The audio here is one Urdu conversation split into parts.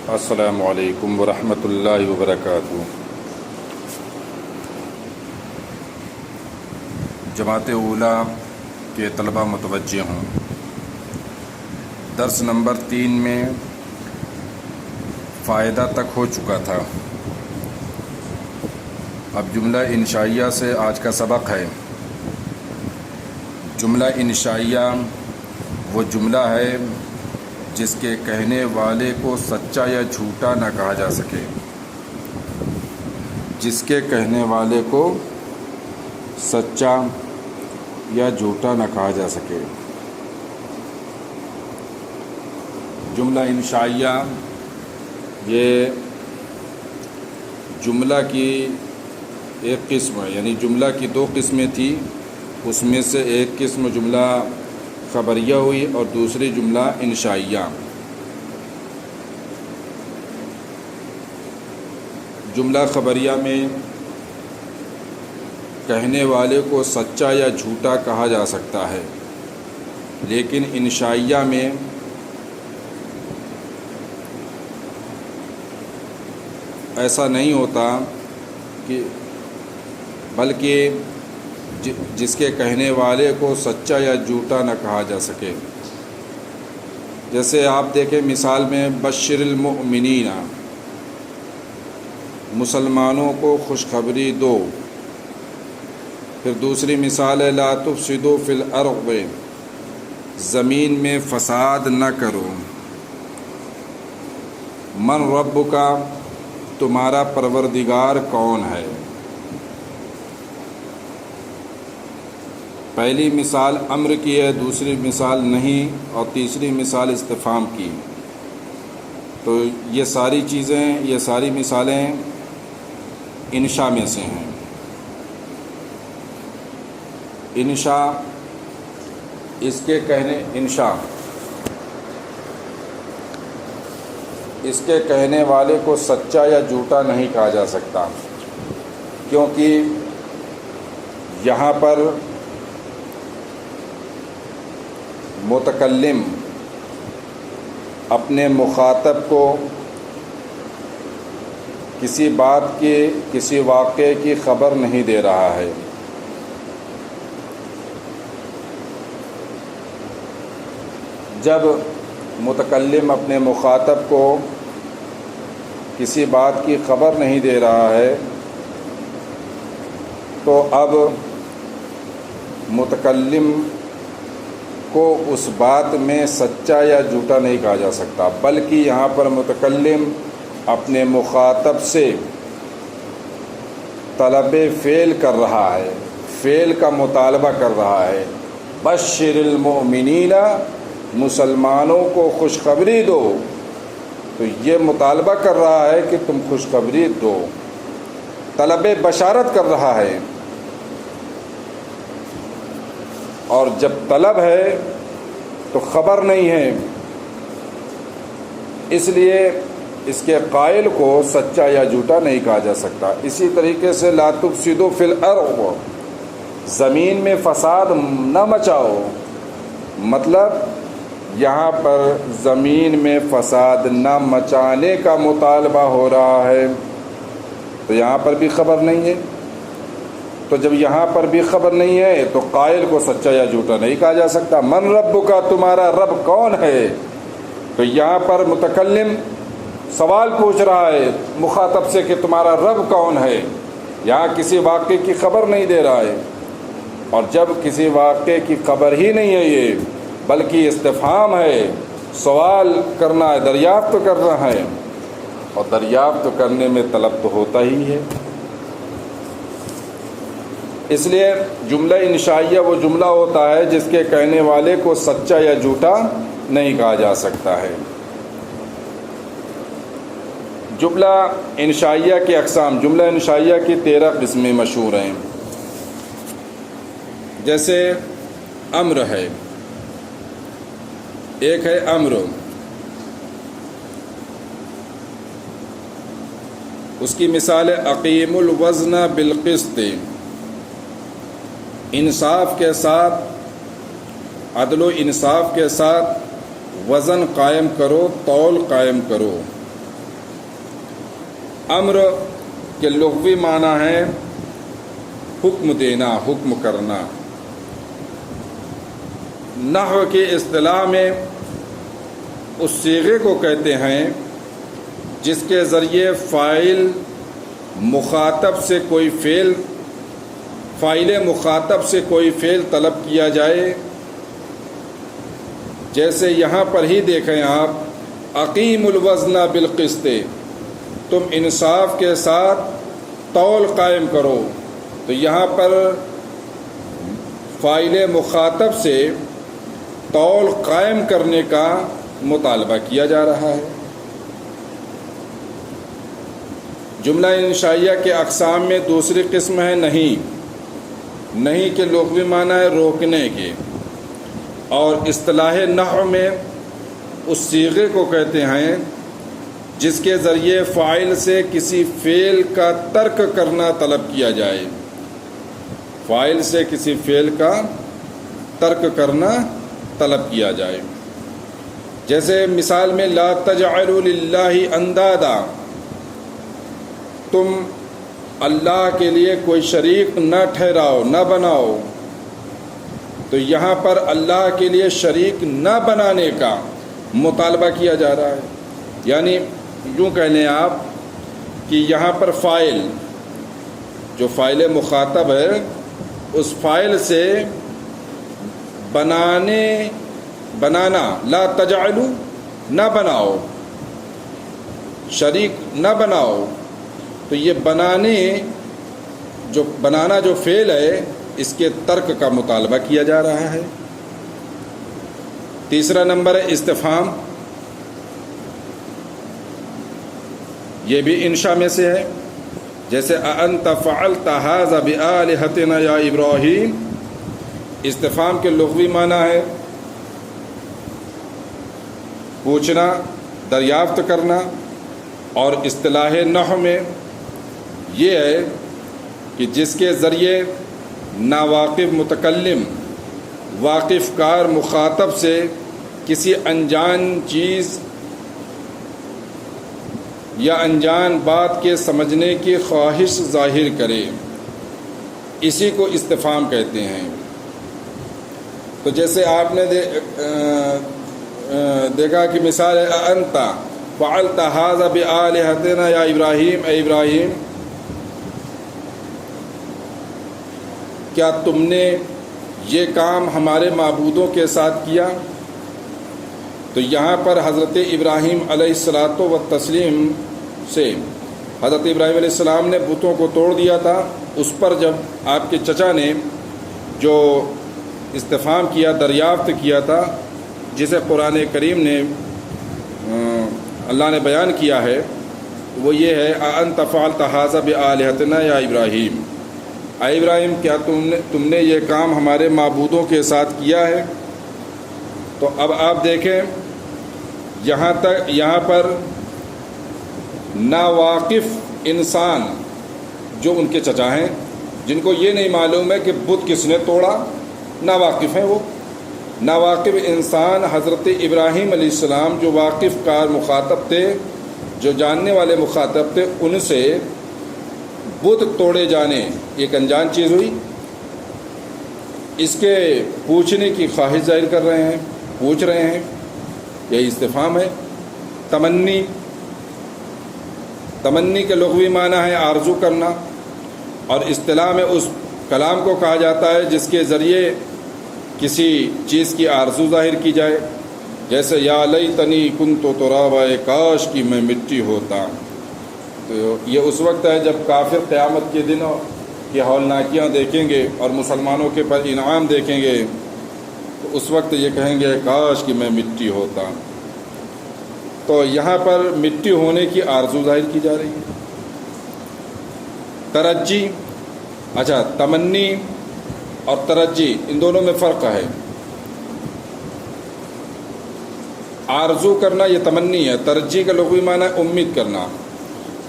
السلام علیکم ورحمۃ اللہ وبرکاتہ۔ جماعت اولیٰ کے طلبہ متوجہ ہوں۔ درس نمبر 3 میں فائدہ تک ہو چکا تھا۔ اب جملہ انشائیہ سے آج کا سبق ہے۔ جملہ انشائیہ وہ جملہ ہے جس کے کہنے والے کو سچا یا جھوٹا نہ کہا جا سکے، جس کے کہنے والے کو سچا یا جھوٹا نہ کہا جا سکے۔ جملہ انشائیہ یہ جملہ کی ایک قسم ہے، یعنی جملہ کی 2 قسمیں تھیں، اس میں سے ایک قسم جملہ خبریہ ہوئی اور دوسری جملہ انشائیہ۔ جملہ خبریہ میں کہنے والے کو سچا یا جھوٹا کہا جا سکتا ہے، لیکن انشائیہ میں ایسا نہیں ہوتا کہ بلکہ جس کے کہنے والے کو سچا یا جھوٹا نہ کہا جا سکے۔ جیسے آپ دیکھیں مثال میں بشر المؤمنین، مسلمانوں کو خوشخبری دو۔ پھر دوسری مثال ہے لا تفسدوا فی الارض، زمین میں فساد نہ کرو۔ من ربک، تمہارا پروردگار کون ہے۔ پہلی مثال امر کی ہے، دوسری مثال نہیں، اور تیسری مثال استفہام کی۔ تو یہ ساری چیزیں، یہ ساری مثالیں انشاء میں سے ہیں۔ انشاء اس کے کہنے والے کو سچا یا جھوٹا نہیں کہا جا سکتا، کیونکہ یہاں پر متکلم اپنے مخاطب کو کسی بات کی، کسی واقعے کی خبر نہیں دے رہا ہے۔ جب متکلم اپنے مخاطب کو کسی بات کی خبر نہیں دے رہا ہے تو اب متکلم کو اس بات میں سچا یا جھوٹا نہیں کہا جا سکتا، بلکہ یہاں پر متکلم اپنے مخاطب سے طلب فعل کر رہا ہے، فعل کا مطالبہ کر رہا ہے۔ بشر المؤمنین، مسلمانوں کو خوشخبری دو، تو یہ مطالبہ کر رہا ہے کہ تم خوشخبری دو، طلب بشارت کر رہا ہے۔ اور جب طلب ہے تو خبر نہیں ہے، اس لیے اس کے قائل کو سچا یا جھوٹا نہیں کہا جا سکتا۔ اسی طریقے سے لا تفسدوا فی الارض، زمین میں فساد نہ مچاؤ، مطلب یہاں پر زمین میں فساد نہ مچانے کا مطالبہ ہو رہا ہے، تو یہاں پر بھی خبر نہیں ہے۔ تو جب یہاں پر بھی خبر نہیں ہے تو قائل کو سچا یا جھوٹا نہیں کہا جا سکتا۔ من ربک، تمہارا رب کون ہے۔ تو یہاں پر متکلم سوال پوچھ رہا ہے مخاطب سے کہ تمہارا رب کون ہے، یہاں کسی واقعے کی خبر نہیں دے رہا ہے۔ اور جب کسی واقعے کی خبر ہی نہیں ہے یہ، بلکہ استفہام ہے، سوال کرنا ہے، دریافت کرنا ہے، اور دریافت کرنے میں طلب تو ہوتا ہی ہے۔ اس لیے جملہ انشائیہ وہ جملہ ہوتا ہے جس کے کہنے والے کو سچا یا جھوٹا نہیں کہا جا سکتا ہے۔ جملہ انشائیہ کے اقسام، جملہ انشائیہ کی 13 قسمیں مشہور ہیں۔ جیسے امر ہے، ایک ہے امر، اس کی مثال ہے اقیم الوزن بالقسط، انصاف کے ساتھ، عدل و انصاف کے ساتھ وزن قائم کرو، تول قائم کرو۔ امر کے لغوی معنی ہے حکم دینا، حکم کرنا۔ نحو کی اصطلاح میں اس صیغے کو کہتے ہیں جس کے ذریعے فاعل مخاطب سے کوئی فعل طلب کیا جائے۔ جیسے یہاں پر ہی دیکھیں آپ، اقیم الوزن بالقسط، تم انصاف کے ساتھ تول قائم کرو، تو یہاں پر فاعل مخاطب سے تول قائم کرنے کا مطالبہ کیا جا رہا ہے۔ جملہ انشائیہ کے اقسام میں دوسری قسم ہے نہیں کے لغوی معنی ہے روکنے کے، اور اصطلاح نحو میں اس صیغے کو کہتے ہیں جس کے ذریعے فاعل سے کسی فعل کا ترک کرنا طلب کیا جائے، فاعل سے کسی فعل کا ترک کرنا طلب کیا جائے۔ جیسے مثال میں لا تجعلوا للہ اندادا، تم اللہ کے لیے کوئی شریک نہ ٹھہراؤ، نہ بناؤ، تو یہاں پر اللہ کے لیے شریک نہ بنانے کا مطالبہ کیا جا رہا ہے۔ یعنی یوں کہہ لیں آپ کہ یہاں پر فاعل، جو فاعل مخاطب ہے، اس فاعل سے بنانا، لا تجعلوا، نہ بناؤ، شریک نہ بناؤ، تو یہ بنانا جو فعل ہے اس کے ترک کا مطالبہ کیا جا رہا ہے۔ تیسرا نمبر ہے استفہام، یہ بھی انشاء میں سے ہے۔ جیسے اَأَنْتَ فَعَلْتَ هَذَا بِآلِهَتِنَا یا ابراہیم، استفہام کے لغوی معنی ہے پوچھنا، دریافت کرنا، اور اصطلاح نحو میں یہ ہے کہ جس کے ذریعے ناواقف متکلم واقف کار مخاطب سے کسی انجان چیز یا انجان بات کے سمجھنے کی خواہش ظاہر کرے، اسی کو استفہام کہتے ہیں۔ تو جیسے آپ نے دیکھا کہ مثال ہے اَأَنْتَ فَعَلْتَ هَذَا بِآلِهَتِنَا یا ابراہیم، اے ابراہیم، کیا تم نے یہ کام ہمارے معبودوں کے ساتھ کیا؟ تو یہاں پر حضرت ابراہیم علیہ الصلاۃ والتسلیم سے حضرت ابراہیم علیہ السلام نے بتوں کو توڑ دیا تھا، اس پر جب آپ کے چچا نے جو استفہام کیا، دریافت کیا تھا، جسے قرآن کریم نے اللہ نے بیان کیا ہے، وہ یہ ہے اَأَنْتَ فَعَلْتَ هَذَا بِآلِهَتِنَا یا ابراہیم، اے ابراہیم کیا تم نے یہ کام ہمارے معبودوں کے ساتھ کیا ہے؟ تو اب آپ دیکھیں یہاں پر ناواقف انسان جو ان کے چچا ہیں، جن کو یہ نہیں معلوم ہے کہ بت کس نے توڑا، ناواقف ہیں، وہ ناواقف انسان حضرت ابراہیم علیہ السلام جو واقف کار مخاطب تھے، جو جاننے والے مخاطب تھے، ان سے بت توڑے جانے ایک انجان چیز ہوئی، اس کے پوچھنے کی خواہش ظاہر کر رہے ہیں، پوچھ رہے ہیں، یہی استفہام ہے۔ تمنی کے لغوی معنی ہے آرزو کرنا، اور اصطلاح میں اس کلام کو کہا جاتا ہے جس کے ذریعے کسی چیز کی آرزو ظاہر کی جائے۔ جیسے یا لیتنی کنت ترابا، کاش کی میں مٹی ہوتا۔ تو یہ اس وقت ہے جب کافر قیامت کے دن کی ہولناکیاں دیکھیں گے اور مسلمانوں کے پر انعام دیکھیں گے، تو اس وقت یہ کہیں گے کاش کہ میں مٹی ہوتا۔ تو یہاں پر مٹی ہونے کی آرزو ظاہر کی جا رہی ہے۔ ترجی، اچھا، تمنی اور ترجی ان دونوں میں فرق ہے۔ آرزو کرنا یہ تمنی ہے، ترجی کا لغوی معنی ہے امید کرنا،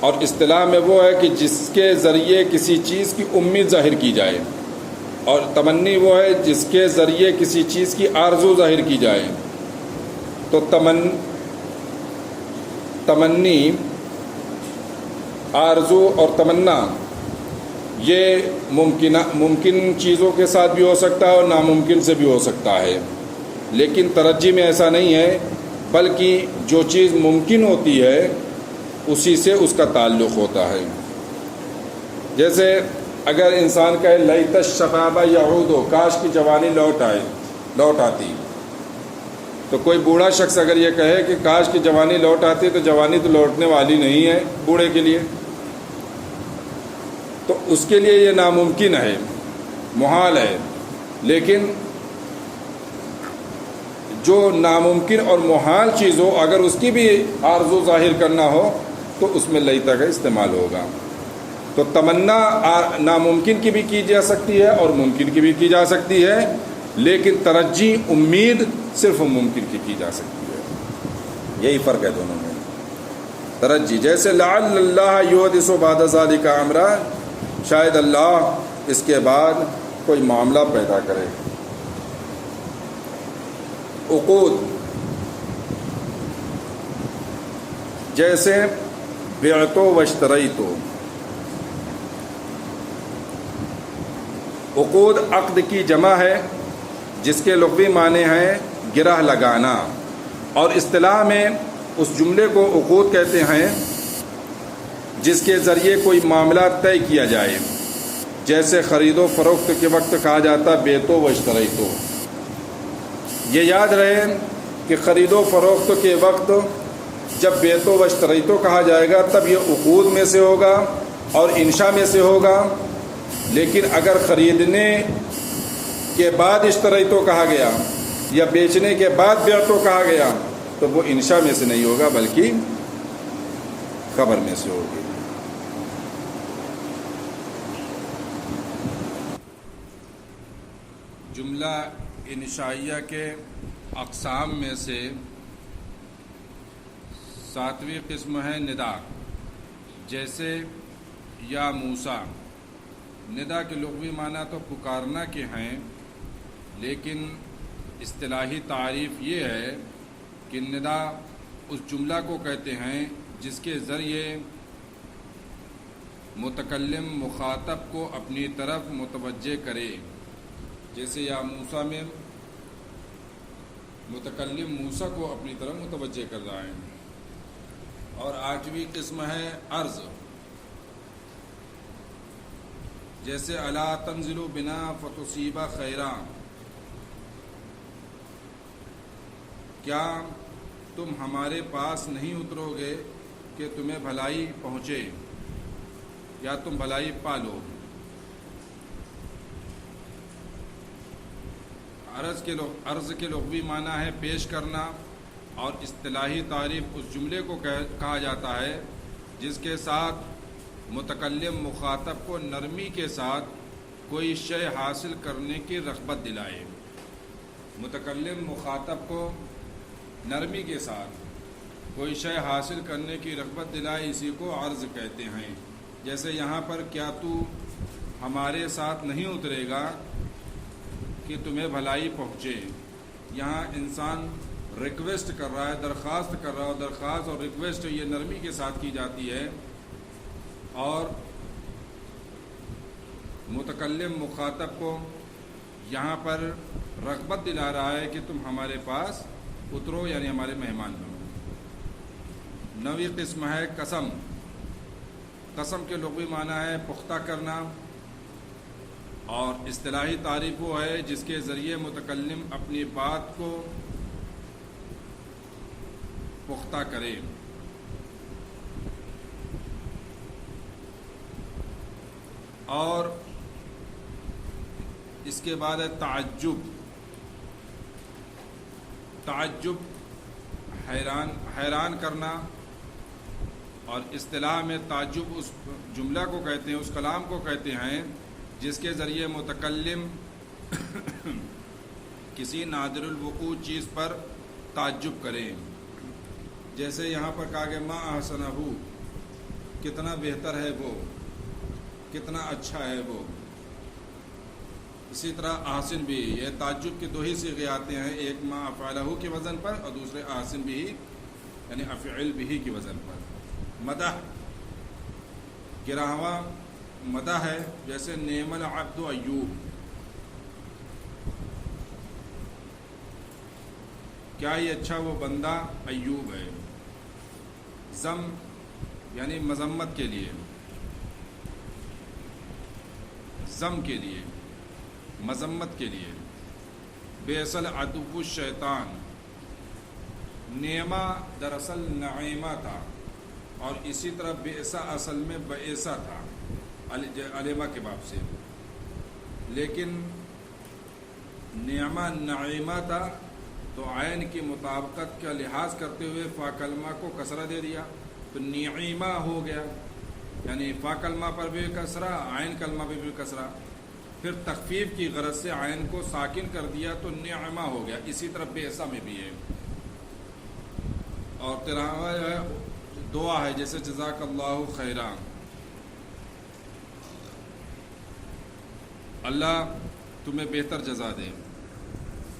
اور اصطلاح میں وہ ہے کہ جس کے ذریعے کسی چیز کی امید ظاہر کی جائے، اور تمنی وہ ہے جس کے ذریعے کسی چیز کی آرزو ظاہر کی جائے۔ تو تمنی آرزو اور تمنا یہ ممکن چیزوں کے ساتھ بھی ہو سکتا ہے اور ناممکن سے بھی ہو سکتا ہے، لیکن ترجی میں ایسا نہیں ہے، بلکہ جو چیز ممکن ہوتی ہے اسی سے اس کا تعلق ہوتا ہے۔ جیسے اگر انسان کہے لیت الشباب یعود، کاش کی جوانی لوٹ آتی، تو کوئی بوڑھا شخص اگر یہ کہے کہ کاش کی جوانی لوٹ آتی، تو جوانی تو لوٹنے والی نہیں ہے بوڑھے کے لیے، تو اس کے لیے یہ ناممکن ہے، محال ہے۔ لیکن جو ناممکن اور محال چیز ہو، اگر اس کی بھی آرزو ظاہر کرنا ہو تو اس میں لیتا کا استعمال ہوگا۔ تو تمنا ناممکن کی بھی کی جا سکتی ہے اور ممکن کی بھی کی جا سکتی ہے، لیکن ترجی امید صرف ممکن کی جا سکتی ہے۔ یہی فرق ہے دونوں میں۔ ترجی جیسے لعل اللہ یحدث بعد ذلک امرا، شاید اللہ اس کے بعد کوئی معاملہ پیدا کرے۔ عقود جیسے بعت و اشتریت، عقود عقد کی جمع ہے جس کے لغوی معنی ہیں گرہ لگانا، اور اصطلاح میں اس جملے کو عقود کہتے ہیں جس کے ذریعے کوئی معاملہ طے کیا جائے، جیسے خرید و فروخت کے وقت کہا جاتا بیتو و اشتریتو۔ یہ یاد رہے کہ خرید و فروخت کے وقت جب بیتو و اشتریتو کہا جائے گا تب یہ عقود میں سے ہوگا اور انشاء میں سے ہوگا، لیکن اگر خریدنے کے بعد اشتریتو کہا گیا یا بیچنے کے بعد بیعتو کہا گیا تو وہ انشاء میں سے نہیں ہوگا بلکہ خبر میں سے ہوگی۔ جملہ انشائیہ کے اقسام میں سے 7ویں قسم ہے ندا، جیسے یا موسیٰ۔ ندا کے لغوی معنی تو پکارنا کے ہیں، لیکن اصطلاحی تعریف یہ ہے کہ ندا اس جملہ کو کہتے ہیں جس کے ذریعے متکلم مخاطب کو اپنی طرف متوجہ کرے، جیسے یا موسیٰ میں متکلم موسیٰ کو اپنی طرف متوجہ کر رہا ہے۔ اور 8ویں قسم ہے عرض، جیسے الا تنزلوا بنا فتصیب خیرا، کیا تم ہمارے پاس نہیں اترو گے کہ تمہیں بھلائی پہنچے یا تم بھلائی پالو۔ عرض کے لغوی معنی ہے پیش کرنا، اور اصطلاحی تعریف اس جملے کو کہا جاتا ہے جس کے ساتھ متکلم مخاطب کو نرمی کے ساتھ کوئی شے حاصل کرنے کی رغبت دلائے۔ متکلم مخاطب کو نرمی کے ساتھ کوئی شے حاصل کرنے کی رغبت دلائے، اسی کو عرض کہتے ہیں۔ جیسے یہاں پر کیا تو ہمارے ساتھ نہیں اترے گا کہ تمہیں بھلائی پہنچے، یہاں انسان ریکویسٹ کر رہا ہے، درخواست کر رہا ہے، درخواست اور ریکویسٹ یہ نرمی کے ساتھ کی جاتی ہے، اور متکلم مخاطب کو یہاں پر رغبت دلا رہا ہے کہ تم ہمارے پاس اترو، یعنی ہمارے مہمان بنو۔ 9ویں قسم ہے قسم۔ قسم کے لغوی معنی ہے پختہ کرنا، اور اصطلاحی تعریف وہ ہے جس کے ذریعے متکلم اپنی بات کو پختہ کرے۔ اور اس کے بعد ہے تعجب۔ تعجب حیران کرنا، اور اصطلاح میں تعجب اس جملہ کو کہتے ہیں، اس کلام کو کہتے ہیں جس کے ذریعے متکلم کسی نادر الوقوع چیز پر تعجب کرے۔ جیسے یہاں پر کہا گیا ما احسنہ، کتنا بہتر ہے وہ، کتنا اچھا ہے وہ۔ اسی طرح احسن بھی، یہ تعجب کے 2 ہی صیغے آتے ہیں، ایک ما افعلہ کے وزن پر اور دوسرے احسن بھی یعنی افعل بھی کے وزن پر۔ مدح گراہواں مدح ہے، جیسے نعم العبد ایوب، کیا ہی اچھا وہ بندہ ایوب ہے۔ ضم یعنی مذمت کے لیے، ضم کے لیے، مذمت کے لیے۔ بئس العدو الشیطان، نعمہ دراصل نعیمہ تھا، اور اسی طرح بئسا اصل میں بئسا تھا علمہ کے باب سے، لیکن نعمہ نعیمہ تھا تو عین کی مطابقت کا لحاظ کرتے ہوئے فا کلمہ کو کسرہ دے دیا تو نعیمہ ہو گیا، یعنی فا کلمہ پر بھی کسرہ، عین کلمہ پہ بھی کسرہ، پھر تخفیف کی غرض سے عین کو ساکن کر دیا تو نعمہ ہو گیا۔ اسی طرح بئسا میں بھی ہے، اور تلاوہ جو ہے دعا ہے، جیسے جزاک اللہ خیرا، اللہ تمہیں بہتر جزا دے۔